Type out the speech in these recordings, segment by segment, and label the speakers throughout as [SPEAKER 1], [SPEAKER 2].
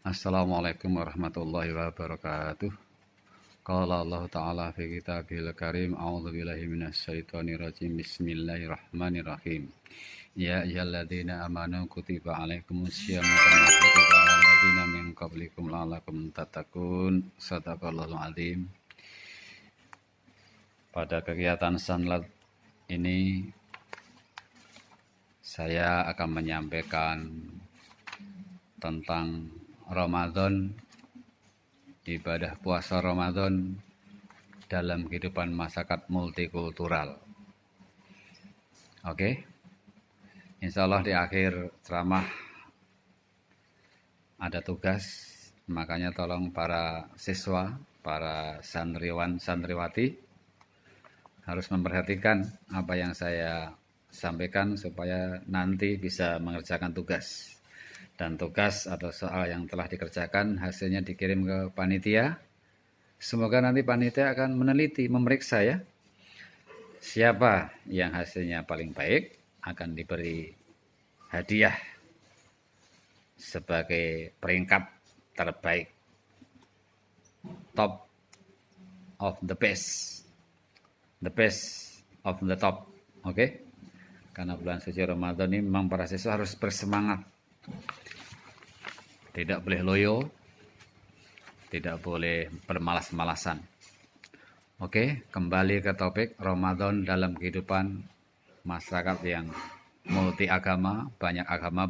[SPEAKER 1] Assalamualaikum warahmatullahi wabarakatuh. Qala Allah Ta'ala fi kitabihil karim. A'udzubillahi minasyaitonir rajim. Bismillahirrahmanirrahim. Ya ayyuhalladzina amanu kutiba alaikumus syiyamu kama kutiba alal ladzina min qablikum la'allakum tattaqun. Shadaqallahul azim. Pada kegiatan sanlat ini saya akan menyampaikan tentang Ramadan, ibadah puasa Ramadan dalam kehidupan masyarakat multikultural. Oke, insya Allah di akhir ceramah ada tugas, makanya tolong para siswa, para santriwan, santriwati harus memperhatikan apa yang saya sampaikan supaya nanti bisa mengerjakan tugas. Dan tugas atau soal yang telah dikerjakan hasilnya dikirim ke panitia. Semoga nanti panitia akan meneliti, memeriksa ya. Siapa yang hasilnya paling baik akan diberi hadiah sebagai peringkat terbaik. Top of the best. The best of the top. Oke? Karena bulan suci Ramadan ini memang para siswa harus bersemangat. Tidak boleh loyo, tidak boleh bermalas-malasan. Oke, kembali ke topik Ramadan dalam kehidupan masyarakat yang multi agama, banyak agama,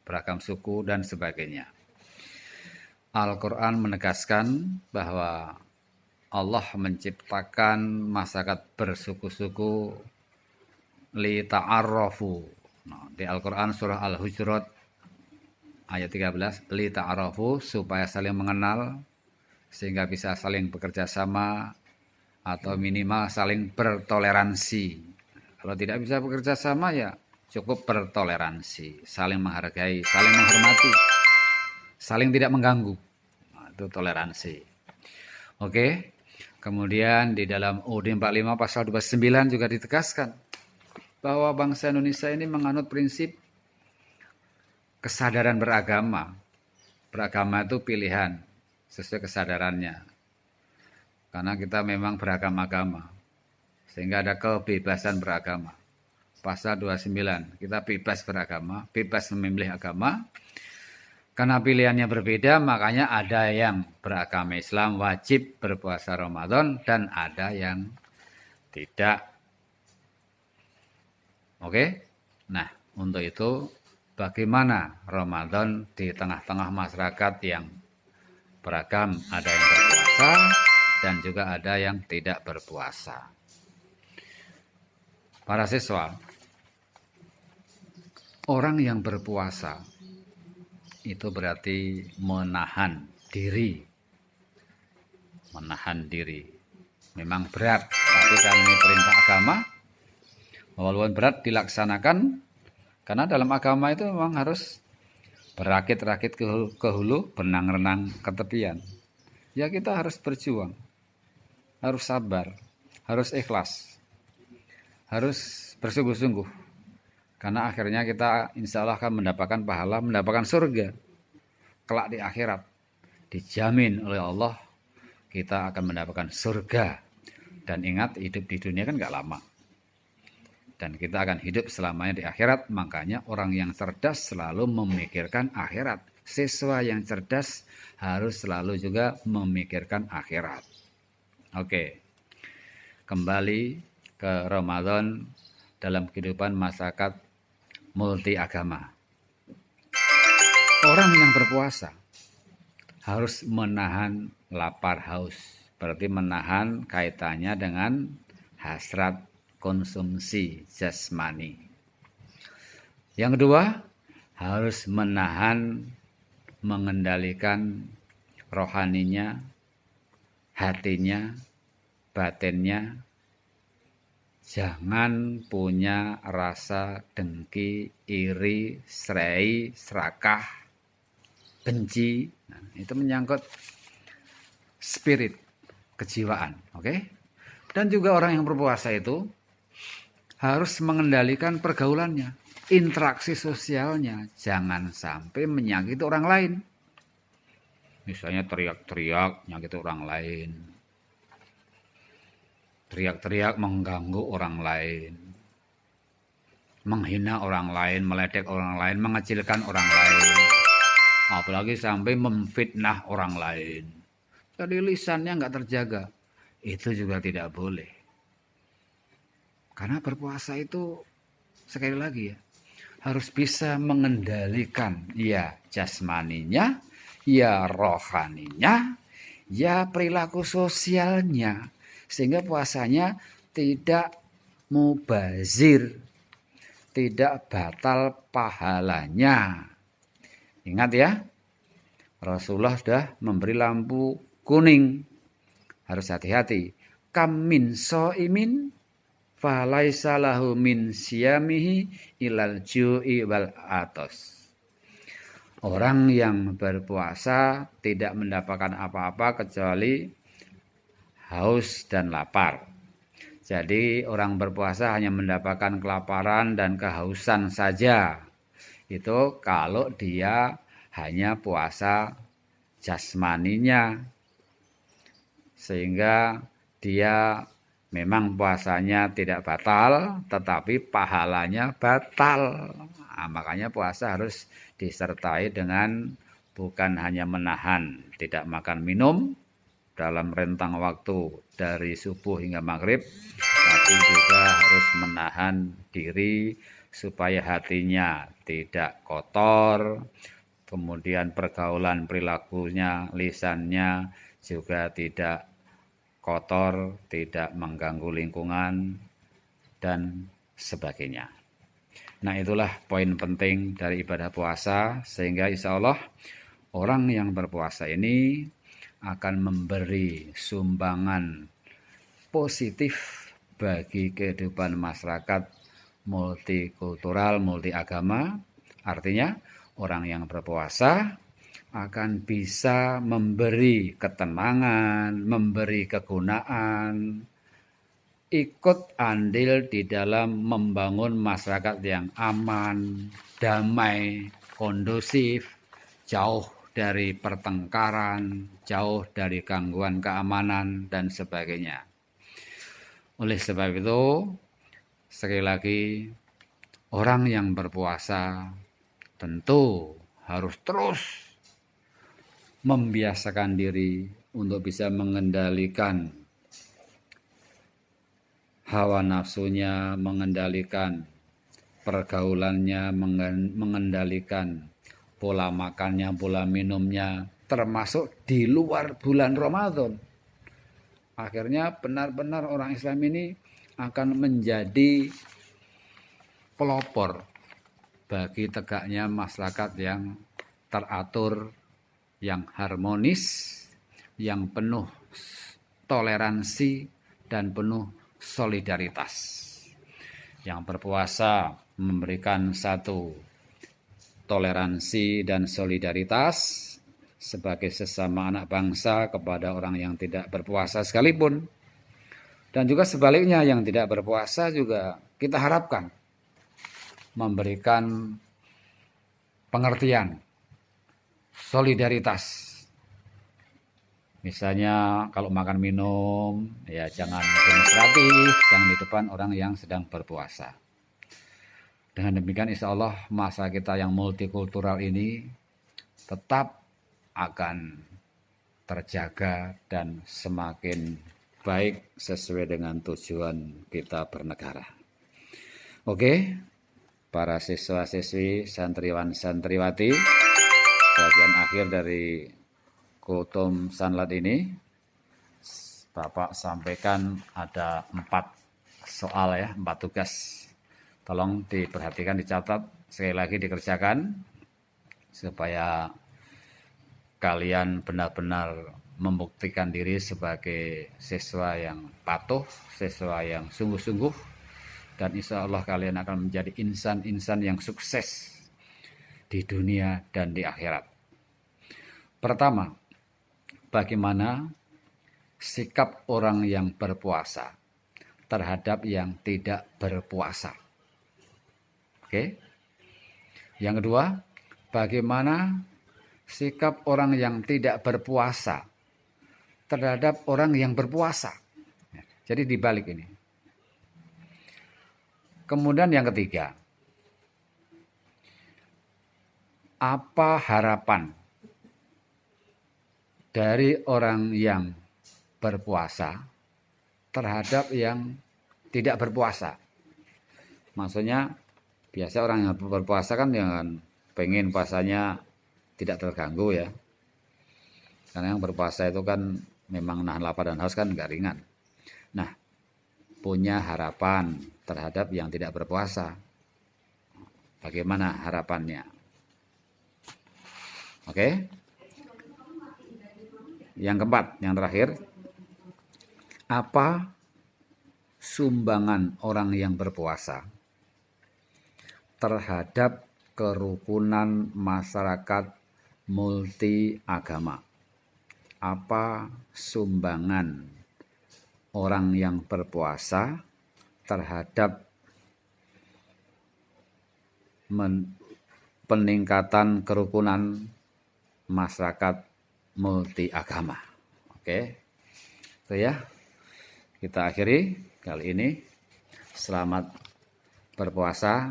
[SPEAKER 1] beragam suku dan sebagainya. Al-Quran menegaskan bahwa Allah menciptakan masyarakat bersuku-suku li ta'arrafu. Di Al-Quran surah Al-Hujurat ayat 13, li ta'arafu, supaya saling mengenal sehingga bisa saling bekerja sama atau minimal saling bertoleransi. Kalau tidak bisa bekerja sama ya cukup bertoleransi, saling menghargai, saling menghormati, saling tidak mengganggu. Nah, itu toleransi. Oke. Kemudian di dalam UUD 45 pasal 29 juga ditegaskan bahwa bangsa Indonesia ini menganut prinsip kesadaran beragama. Beragama itu pilihan sesuai kesadarannya. Karena kita memang beragam agama. Sehingga ada kebebasan beragama. Pasal 29, kita bebas beragama, bebas memilih agama. Karena pilihannya berbeda, makanya ada yang beragama Islam wajib berpuasa Ramadan dan ada yang tidak. Oke? Nah, untuk itu bagaimana Ramadan di tengah-tengah masyarakat yang beragam, ada yang berpuasa dan juga ada yang tidak berpuasa. Para siswa, orang yang berpuasa itu berarti menahan diri. Menahan diri. Memang berat, tapi karena ini perintah agama, walaupun berat dilaksanakan. Karena dalam agama itu memang harus berakit-rakit ke hulu, berenang-renang ke tepian. Ya kita harus berjuang, harus sabar, harus ikhlas, harus bersungguh-sungguh. Karena akhirnya kita insya Allah akan mendapatkan pahala, mendapatkan surga. Kelak di akhirat, dijamin oleh Allah, kita akan mendapatkan surga. Dan ingat, hidup di dunia kan gak lama. Dan kita akan hidup selamanya di akhirat. Makanya orang yang cerdas selalu memikirkan akhirat. Siswa yang cerdas harus selalu juga memikirkan akhirat. Oke. Kembali ke Ramadan dalam kehidupan masyarakat multi agama. Orang yang berpuasa harus menahan lapar haus. Berarti menahan kaitannya dengan hasrat konsumsi jasmani. Yang kedua, harus menahan, mengendalikan rohaninya, hatinya, batinnya. Jangan punya rasa dengki, iri, serai, serakah, benci. Nah, itu menyangkut spirit, kejiwaan. Oke? Dan juga orang yang berpuasa itu harus mengendalikan pergaulannya. interaksi sosialnya jangan sampai menyakiti orang lain. Misalnya teriak-teriak menyakiti orang lain, teriak-teriak mengganggu orang lain, menghina orang lain, meledek orang lain, mengecilkan orang lain, apalagi sampai memfitnah orang lain. Jadi lisannya nggak terjaga, itu juga tidak boleh. Karena berpuasa itu sekali lagi ya, harus bisa mengendalikan ya jasmaninya, ya rohaninya, ya perilaku sosialnya. Sehingga puasanya tidak mubazir, tidak batal pahalanya. Ingat ya, Rasulullah sudah memberi lampu kuning. Harus hati-hati. Kam min so'imin falaisa lahu min siyamihi ilal ju'i wal atos. Orang yang berpuasa tidak mendapatkan apa-apa kecuali haus dan lapar. Jadi orang berpuasa hanya mendapatkan kelaparan dan kehausan saja. Itu kalau dia hanya puasa jasmaninya. Sehingga dia memang puasanya tidak batal, tetapi pahalanya batal. Nah, makanya puasa harus disertai dengan bukan hanya menahan tidak makan minum dalam rentang waktu dari subuh hingga maghrib, tapi juga harus menahan diri supaya hatinya tidak kotor, kemudian pergaulan perilakunya, lisannya juga tidak kotor, tidak mengganggu lingkungan, dan sebagainya. Nah, itulah poin penting dari ibadah puasa, sehingga insya Allah orang yang berpuasa ini akan memberi sumbangan positif bagi kehidupan masyarakat multikultural, multiagama. Artinya orang yang berpuasa akan bisa memberi ketenangan, memberi kegunaan, ikut andil di dalam membangun masyarakat yang aman, damai, kondusif, jauh dari pertengkaran, jauh dari gangguan keamanan, dan sebagainya. Oleh sebab itu, sekali lagi, orang yang berpuasa tentu harus terus membiasakan diri untuk bisa mengendalikan hawa nafsunya, mengendalikan pergaulannya, mengendalikan pola makannya, pola minumnya, termasuk di luar bulan Ramadan. Akhirnya benar-benar orang Islam ini akan menjadi pelopor bagi tegaknya masyarakat yang teratur, yang harmonis, yang penuh toleransi, dan penuh solidaritas. Yang berpuasa memberikan satu toleransi dan solidaritas sebagai sesama anak bangsa kepada orang yang tidak berpuasa sekalipun. Dan juga sebaliknya, yang tidak berpuasa juga kita harapkan memberikan pengertian, solidaritas. Misalnya kalau makan minum, ya jangan demonstratif, jangan di depan orang yang sedang berpuasa. Dengan demikian insya Allah masa kita yang multikultural ini tetap akan terjaga dan semakin baik sesuai dengan tujuan kita bernegara. Oke, para siswa-siswi, santriwan santriwati, bagian akhir dari Kultum Sanlat ini Bapak sampaikan ada 4 soal ya, 4 tugas. Tolong diperhatikan, dicatat, sekali lagi dikerjakan supaya kalian benar-benar membuktikan diri sebagai siswa yang patuh, siswa yang sungguh-sungguh, dan insya Allah kalian akan menjadi insan-insan yang sukses di dunia dan di akhirat. Pertama, bagaimana sikap orang yang berpuasa terhadap yang tidak berpuasa? Oke, Yang kedua, bagaimana sikap orang yang tidak berpuasa terhadap orang yang berpuasa. Jadi dibalik ini. Kemudian yang ketiga, apa harapan dari orang yang berpuasa terhadap yang tidak berpuasa? Maksudnya biasa orang yang berpuasa kan yang pengen puasanya tidak terganggu ya. Karena yang berpuasa itu kan memang nahan lapar dan haus kan nggak ringan. Nah, punya harapan terhadap yang tidak berpuasa. Bagaimana harapannya? Oke. Yang keempat, yang terakhir. Apa sumbangan orang yang berpuasa terhadap kerukunan masyarakat multi agama? Apa sumbangan orang yang berpuasa terhadap peningkatan kerukunan masyarakat multi agama? Oke, itu ya. Kita akhiri kali ini. Selamat berpuasa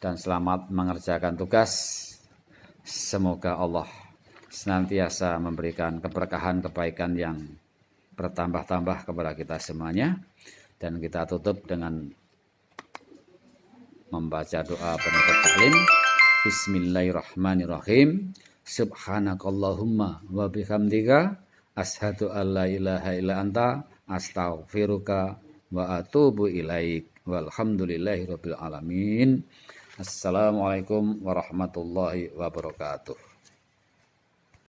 [SPEAKER 1] dan selamat mengerjakan tugas. Semoga Allah senantiasa memberikan keberkahan, kebaikan yang bertambah-tambah kepada kita semuanya. Dan kita tutup dengan membaca doa penutup taklim. Bismillahirrahmanirrahim. Subhanakallahumma wa bihamdika asyhadu an la ilaha illa anta astaghfiruka wa atubu ilaik. Walhamdulillahirabbil alamin. Assalamualaikum warahmatullahi wabarakatuh.